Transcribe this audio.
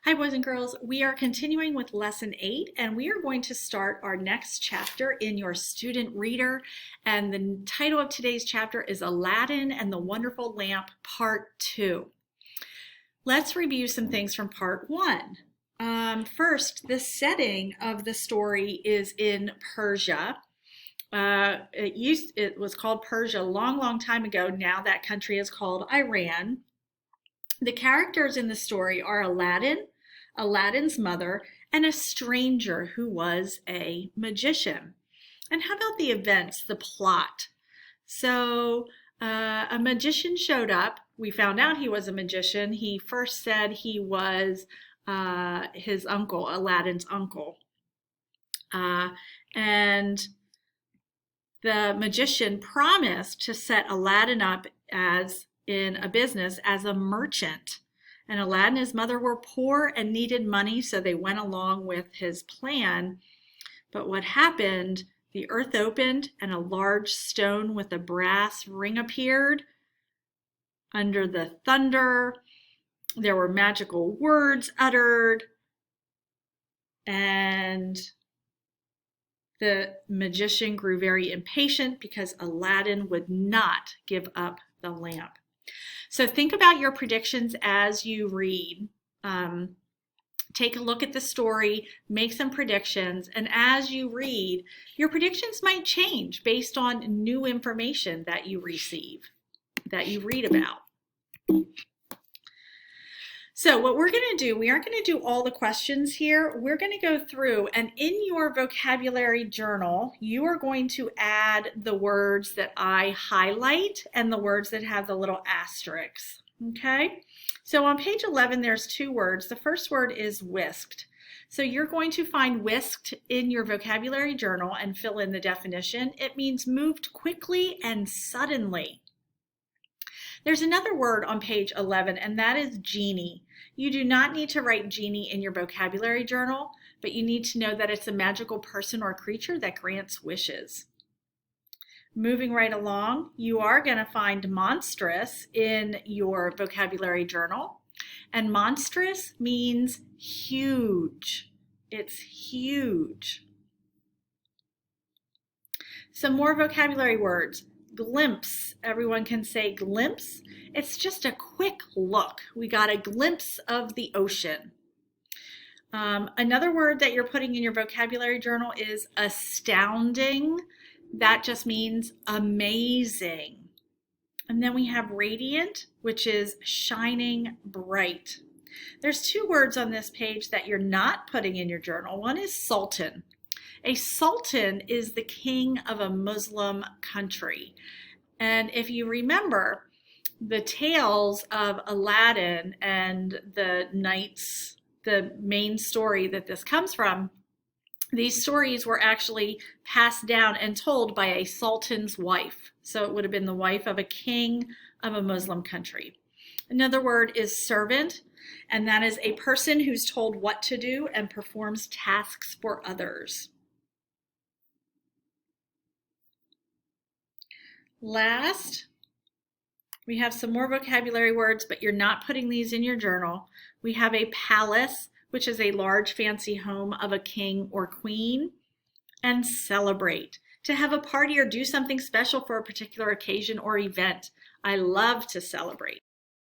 Hi, boys and girls. We are continuing with Lesson 8, and we are going to start our next chapter in your student reader. And the title of today's chapter is Aladdin and the Wonderful Lamp, Part 2. Let's review some things from Part 1. First, the setting of the story is in Persia. It was called Persia a long time ago. Now that country is called Iran. The characters in the story are Aladdin, Aladdin's mother, and a stranger who was a magician. And how about the events, the plot? So a magician showed up. We found out he was a magician. He first said he was his uncle, Aladdin's uncle. And the magician promised to set Aladdin up in a business as a merchant. And Aladdin and his mother were poor and needed money, so they went along with his plan. But what happened? The earth opened and a large stone with a brass ring appeared. Under the thunder, there were magical words uttered, and the magician grew very impatient because Aladdin would not give up the lamp. So think about your predictions as you read. Take a look at the story, make some predictions, and as you read, your predictions might change based on new information that you receive, that you read about. So what we're going to do, we aren't going to do all the questions here. We're going to go through, and in your vocabulary journal, you are going to add the words that I highlight and the words that have the little asterisks, okay? So on page 11, there's two words. The first word is whisked. So you're going to find whisked in your vocabulary journal and fill in the definition. It means moved quickly and suddenly. There's another word on page 11, and that is genie. You do not need to write genie in your vocabulary journal, but you need to know that it's a magical person or creature that grants wishes. Moving right along, you are going to find monstrous in your vocabulary journal, and monstrous means huge. It's huge. Some more vocabulary words. Glimpse. Everyone can say glimpse. It's just a quick look. We got a glimpse of the ocean. Another word that you're putting in your vocabulary journal is astounding. That just means amazing. And then we have radiant, which is shining bright. There's two words on this page that you're not putting in your journal. One is sultan. A sultan is the king of a Muslim country. And if you remember the tales of Aladdin and the knights, the main story that this comes from, these stories were actually passed down and told by a sultan's wife. So it would have been the wife of a king of a Muslim country. Another word is servant, and that is a person who's told what to do and performs tasks for others. Last, we have some more vocabulary words, but you're not putting these in your journal. We have a palace, which is a large fancy home of a king or queen, and celebrate, to have a party or do something special for a particular occasion or event. I love to celebrate.